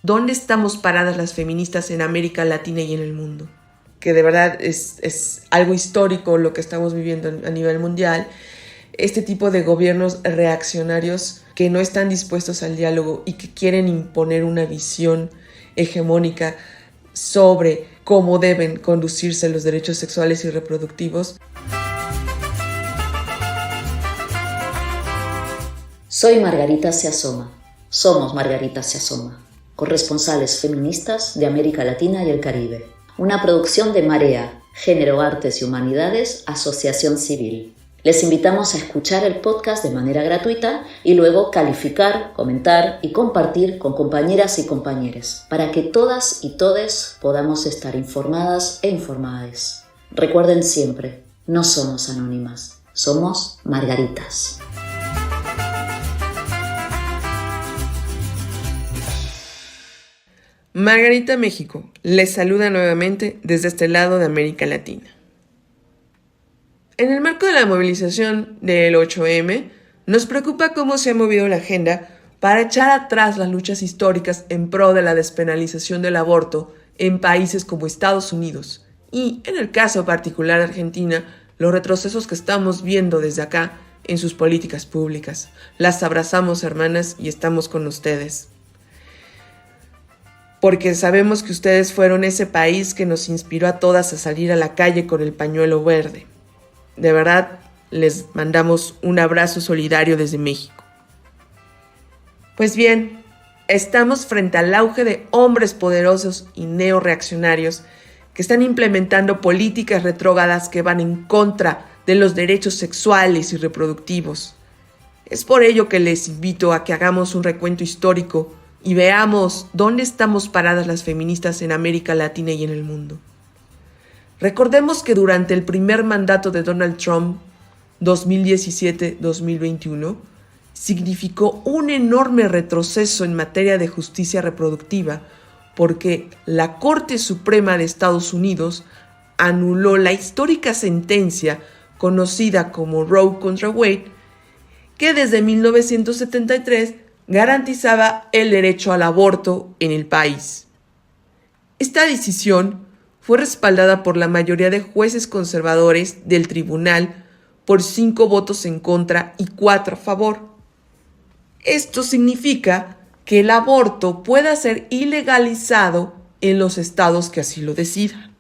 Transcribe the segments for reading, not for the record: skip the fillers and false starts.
dónde estamos paradas las feministas en América Latina y en el mundo. Que de verdad es algo histórico lo que estamos viviendo a nivel mundial. Este tipo de gobiernos reaccionarios que no están dispuestos al diálogo y que quieren imponer una visión hegemónica sobre cómo deben conducirse los derechos sexuales y reproductivos. Soy Margarita Se Asoma. Somos Margarita Se Asoma, corresponsales feministas de América Latina y el Caribe. Una producción de Marea, Género, Artes y Humanidades, Asociación Civil. Les invitamos a escuchar el podcast de manera gratuita y luego calificar, comentar y compartir con compañeras y compañeros para que todas y todes podamos estar informadas e informades. Recuerden siempre, no somos anónimas, somos Margaritas. Margarita México les saluda nuevamente desde este lado de América Latina. En el marco de la movilización del 8M, nos preocupa cómo se ha movido la agenda para echar atrás las luchas históricas en pro de la despenalización del aborto en países como Estados Unidos y, en el caso particular de Argentina, los retrocesos que estamos viendo desde acá en sus políticas públicas. Las abrazamos, hermanas, y estamos con ustedes. Porque sabemos que ustedes fueron ese país que nos inspiró a todas a salir a la calle con el pañuelo verde. De verdad, les mandamos un abrazo solidario desde México. Pues bien, estamos frente al auge de hombres poderosos y neorreaccionarios que están implementando políticas retrógradas que van en contra de los derechos sexuales y reproductivos. Es por ello que les invito a que hagamos un recuento histórico y veamos dónde estamos paradas las feministas en América Latina y en el mundo. Recordemos que durante el primer mandato de Donald Trump, 2017-2021, significó un enorme retroceso en materia de justicia reproductiva porque la Corte Suprema de Estados Unidos anuló la histórica sentencia conocida como Roe contra Wade, que desde 1973 garantizaba el derecho al aborto en el país. Esta decisión fue respaldada por la mayoría de jueces conservadores del tribunal por 5 votos en contra y 4 a favor. Esto significa que el aborto pueda ser ilegalizado en los estados que así lo decidan.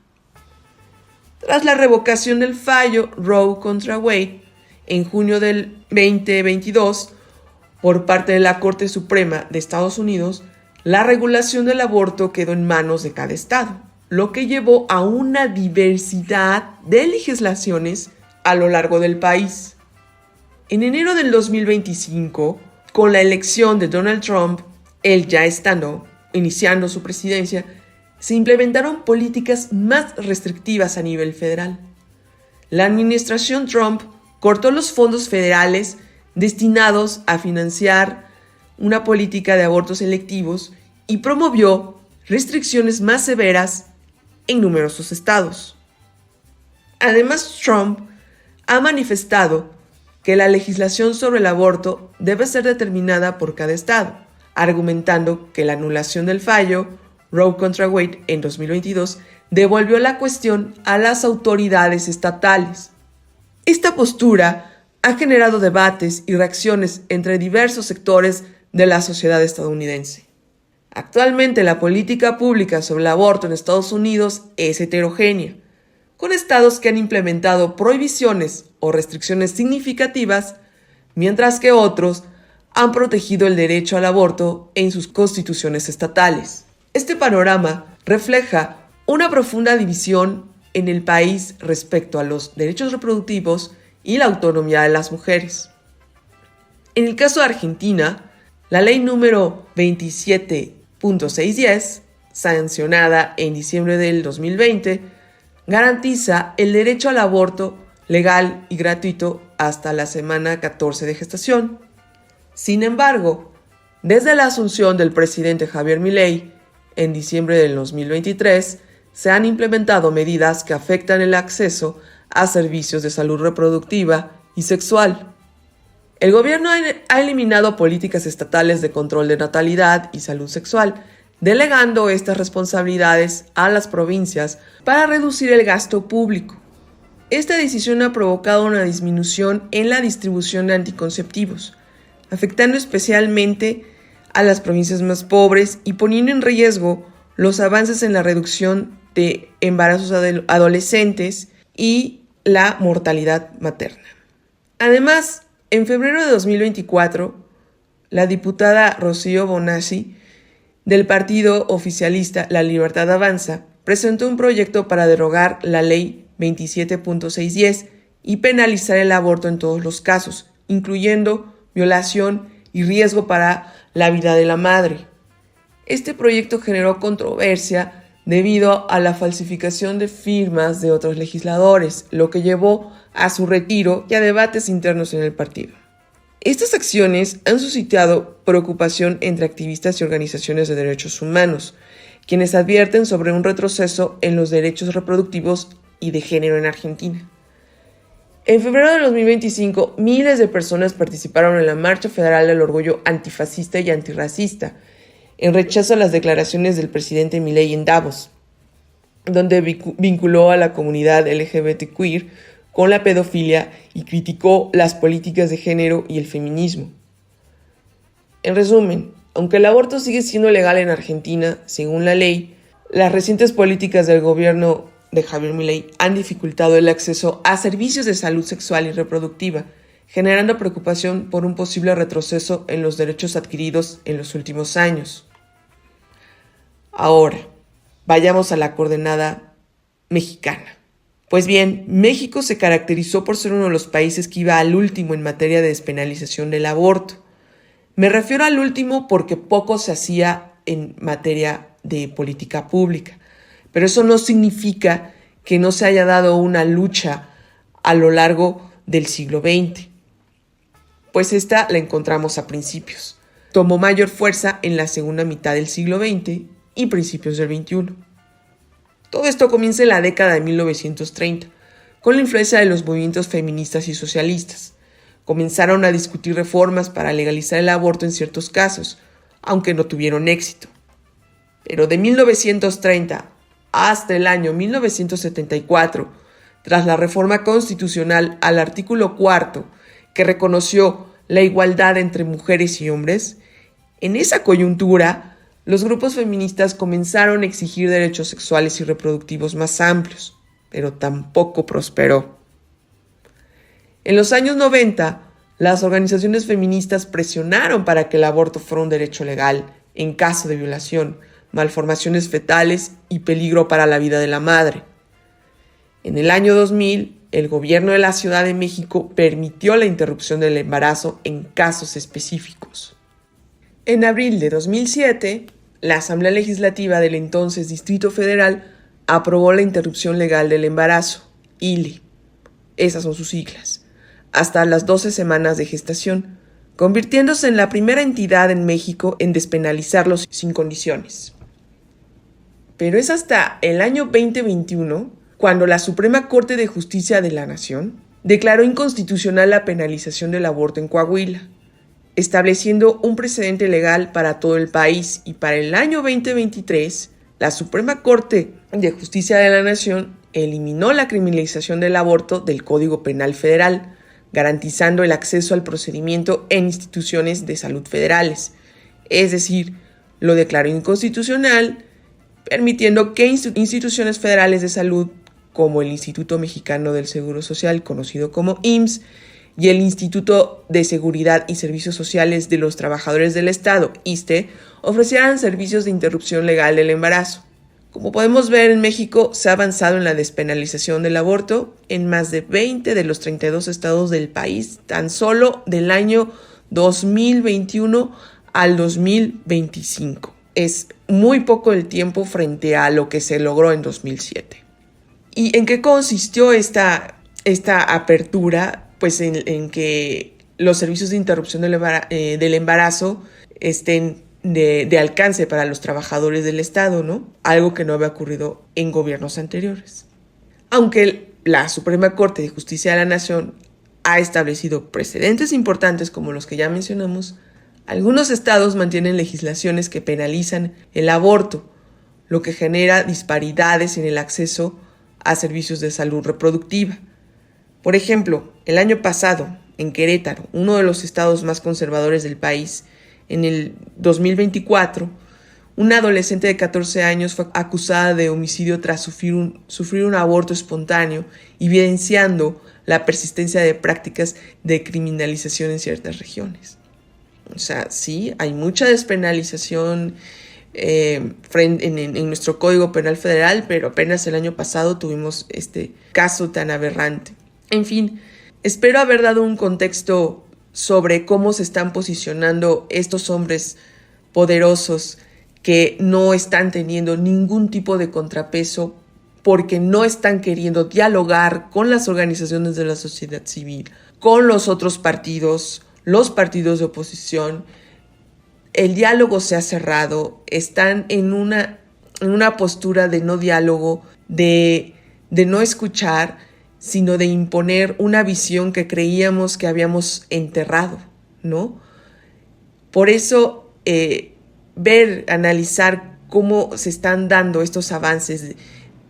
Tras la revocación del fallo Roe contra Wade en junio del 2022 por parte de la Corte Suprema de Estados Unidos, la regulación del aborto quedó en manos de cada estado, lo que llevó a una diversidad de legislaciones a lo largo del país. En enero del 2025, con la elección de Donald Trump, él ya iniciando su presidencia, se implementaron políticas más restrictivas a nivel federal. La administración Trump cortó los fondos federales destinados a financiar una política de abortos selectivos y promovió restricciones más severas en numerosos estados. Además, Trump ha manifestado que la legislación sobre el aborto debe ser determinada por cada estado, argumentando que la anulación del fallo Roe contra Wade en 2022 devolvió la cuestión a las autoridades estatales. Esta postura ha generado debates y reacciones entre diversos sectores de la sociedad estadounidense. Actualmente la política pública sobre el aborto en Estados Unidos es heterogénea, con estados que han implementado prohibiciones o restricciones significativas, mientras que otros han protegido el derecho al aborto en sus constituciones estatales. Este panorama refleja una profunda división en el país respecto a los derechos reproductivos y la autonomía de las mujeres. En el caso de Argentina, la ley número 27.610, sancionada en diciembre del 2020, garantiza el derecho al aborto legal y gratuito hasta la semana 14 de gestación. Sin embargo, desde la asunción del presidente Javier Milei en diciembre del 2023, se han implementado medidas que afectan el acceso a servicios de salud reproductiva y sexual. El gobierno ha eliminado políticas estatales de control de natalidad y salud sexual delegando estas responsabilidades a las provincias para reducir el gasto público. Esta decisión ha provocado una disminución en la distribución de anticonceptivos, afectando especialmente a las provincias más pobres y poniendo en riesgo los avances en la reducción de embarazos adolescentes y la mortalidad materna. Además, en febrero de 2024, la diputada Rocío Bonassi, del partido oficialista La Libertad Avanza, presentó un proyecto para derogar la ley 27.610 y penalizar el aborto en todos los casos, incluyendo violación y riesgo para la vida de la madre. Este proyecto generó controversia debido a la falsificación de firmas de otros legisladores, lo que llevó a su retiro y a debates internos en el partido. Estas acciones han suscitado preocupación entre activistas y organizaciones de derechos humanos, quienes advierten sobre un retroceso en los derechos reproductivos y de género en Argentina. En febrero de 2025, miles de personas participaron en la Marcha Federal del Orgullo Antifascista y Antirracista, en rechazo a las declaraciones del presidente Milei en Davos, donde vinculó a la comunidad LGBT queer con la pedofilia y criticó las políticas de género y el feminismo. En resumen, aunque el aborto sigue siendo legal en Argentina, según la ley, las recientes políticas del gobierno de Javier Milei han dificultado el acceso a servicios de salud sexual y reproductiva, generando preocupación por un posible retroceso en los derechos adquiridos en los últimos años. Ahora, vayamos a la coordenada mexicana. Pues bien, México se caracterizó por ser uno de los países que iba al último en materia de despenalización del aborto. Me refiero al último porque poco se hacía en materia de política pública, pero eso no significa que no se haya dado una lucha a lo largo del siglo XX, pues esta la encontramos a principios. Tomó mayor fuerza en la segunda mitad del siglo XX y principios del XXI. Todo esto comienza en la década de 1930, con la influencia de los movimientos feministas y socialistas. Comenzaron a discutir reformas para legalizar el aborto en ciertos casos, aunque no tuvieron éxito. Pero de 1930 hasta el año 1974, tras la reforma constitucional al artículo 4, que reconoció la igualdad entre mujeres y hombres, en esa coyuntura, los grupos feministas comenzaron a exigir derechos sexuales y reproductivos más amplios, pero tampoco prosperó. En los años 90, las organizaciones feministas presionaron para que el aborto fuera un derecho legal en caso de violación, malformaciones fetales y peligro para la vida de la madre. En el año 2000, el gobierno de la Ciudad de México permitió la interrupción del embarazo en casos específicos. En abril de 2007, la Asamblea Legislativa del entonces Distrito Federal aprobó la interrupción legal del embarazo, ILE, esas son sus siglas, hasta las 12 semanas de gestación, convirtiéndose en la primera entidad en México en despenalizarlos sin condiciones. Pero es hasta el año 2021 cuando la Suprema Corte de Justicia de la Nación declaró inconstitucional la penalización del aborto en Coahuila, estableciendo un precedente legal para todo el país, y para el año 2023, la Suprema Corte de Justicia de la Nación eliminó la criminalización del aborto del Código Penal Federal, garantizando el acceso al procedimiento en instituciones de salud federales. Es decir, lo declaró inconstitucional, permitiendo que instituciones federales de salud como el Instituto Mexicano del Seguro Social, conocido como IMSS, y el Instituto de Seguridad y Servicios Sociales de los Trabajadores del Estado, ISSSTE, ofrecieran servicios de interrupción legal del embarazo. Como podemos ver, en México se ha avanzado en la despenalización del aborto en más de 20 de los 32 estados del país, tan solo del año 2021 al 2025. Es muy poco el tiempo frente a lo que se logró en 2007. ¿Y en qué consistió esta apertura? Pues en que los servicios de interrupción del embarazo estén de alcance para los trabajadores del Estado, ¿no? Algo que no había ocurrido en gobiernos anteriores. Aunque la Suprema Corte de Justicia de la Nación ha establecido precedentes importantes como los que ya mencionamos, Algunos estados mantienen legislaciones que penalizan el aborto, lo que genera disparidades en el acceso a servicios de salud reproductiva. Por ejemplo, el año pasado, en Querétaro, uno de los estados más conservadores del país, en el 2024, una adolescente de 14 años fue acusada de homicidio tras sufrir un aborto espontáneo, evidenciando la persistencia de prácticas de criminalización en ciertas regiones. O sea, sí, hay mucha despenalización en nuestro Código Penal Federal, pero apenas el año pasado tuvimos este caso tan aberrante. En fin, espero haber dado un contexto sobre cómo se están posicionando estos hombres poderosos que no están teniendo ningún tipo de contrapeso porque no están queriendo dialogar con las organizaciones de la sociedad civil, con los otros partidos, los partidos de oposición. El diálogo se ha cerrado, están en una postura de no diálogo, de no escuchar, sino de imponer una visión que creíamos que habíamos enterrado, ¿no? Por eso, analizar cómo se están dando estos avances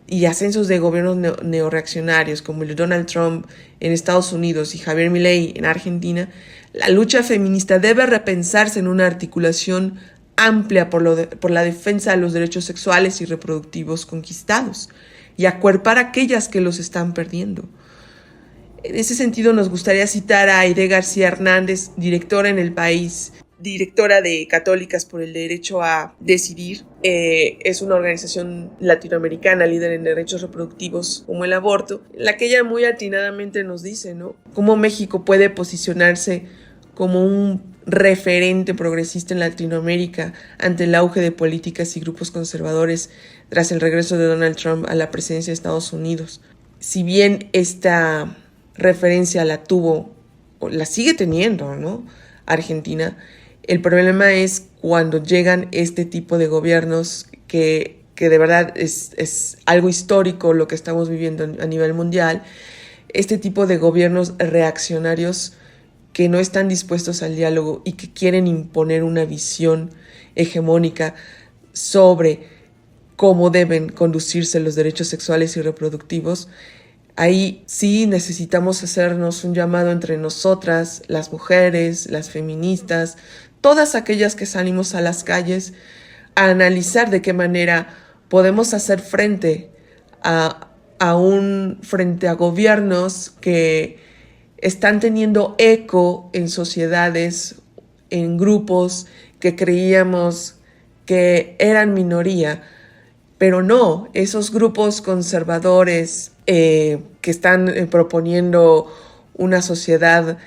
y ascensos de gobiernos neorreaccionarios como el de Donald Trump en Estados Unidos y Javier Milei en Argentina, la lucha feminista debe repensarse en una articulación amplia por la defensa de los derechos sexuales y reproductivos conquistados y acuerpar aquellas que los están perdiendo. En ese sentido, nos gustaría citar a Aide García Hernández, directora en El País, directora de Católicas por el Derecho a Decidir. Es una organización latinoamericana líder en derechos reproductivos como el aborto, en la que ella muy atinadamente nos dice, ¿no?, cómo México puede posicionarse como un referente progresista en Latinoamérica ante el auge de políticas y grupos conservadores tras el regreso de Donald Trump a la presidencia de Estados Unidos. Si bien esta referencia la tuvo, o la sigue teniendo, ¿no?, Argentina, el problema es cuando llegan este tipo de gobiernos que de verdad es algo histórico lo que estamos viviendo a nivel mundial, este tipo de gobiernos reaccionarios que no están dispuestos al diálogo y que quieren imponer una visión hegemónica sobre cómo deben conducirse los derechos sexuales y reproductivos. Ahí sí necesitamos hacernos un llamado entre nosotras, las mujeres, las feministas, todas aquellas que salimos a las calles, a analizar de qué manera podemos hacer frente a gobiernos que están teniendo eco en sociedades, en grupos que creíamos que eran minoría, pero no, esos grupos conservadores que están proponiendo una sociedad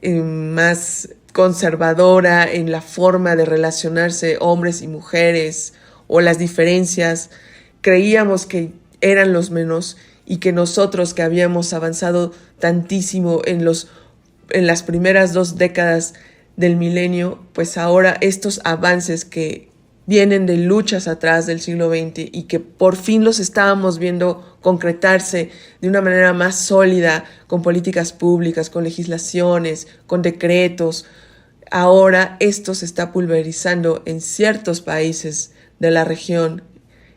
más conservadora en la forma de relacionarse hombres y mujeres o las diferencias, creíamos que eran los menos y que nosotros que habíamos avanzado tantísimo en las primeras 2 décadas del milenio, pues ahora estos avances que vienen de luchas atrás del siglo XX y que por fin los estábamos viendo concretarse de una manera más sólida, con políticas públicas, con legislaciones, con decretos. Ahora esto se está pulverizando en ciertos países de la región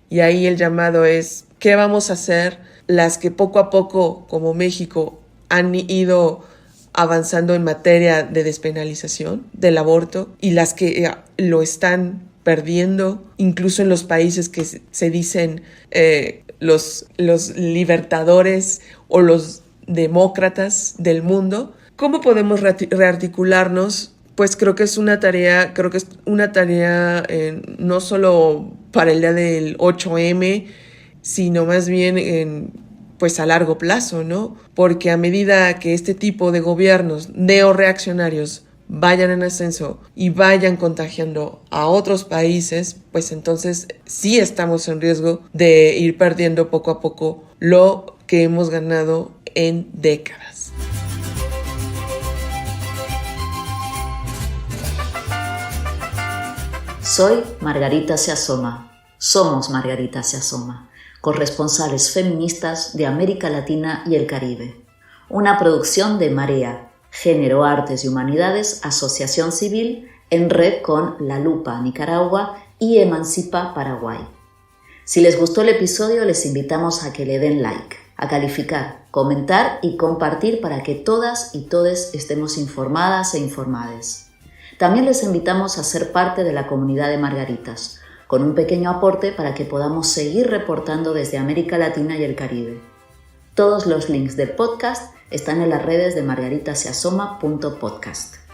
y ahí el llamado es, ¿qué vamos a hacer? Las que poco a poco, como México, han ido avanzando en materia de despenalización del aborto y las que lo están perdiendo, incluso en los países que se dicen los libertadores o los demócratas del mundo. ¿Cómo podemos rearticularnos? Pues creo que es una tarea no solo para el día del 8M, sino más bien pues a largo plazo, ¿no? Porque a medida que este tipo de gobiernos neorreaccionarios vayan en ascenso y vayan contagiando a otros países, pues entonces sí estamos en riesgo de ir perdiendo poco a poco lo que hemos ganado en décadas. Soy Margarita Se Asoma. Somos Margarita Se Asoma, corresponsales feministas de América Latina y el Caribe. Una producción de Marea, Género, Artes y Humanidades, Asociación Civil, en red con La Lupa Nicaragua y Emancipa Paraguay. Si les gustó el episodio, les invitamos a que le den like, a calificar, comentar y compartir para que todas y todes estemos informadas e informades. También les invitamos a ser parte de la comunidad de Margaritas, con un pequeño aporte para que podamos seguir reportando desde América Latina y el Caribe. Todos los links del podcast están en las redes de margaritasiasoma.podcast.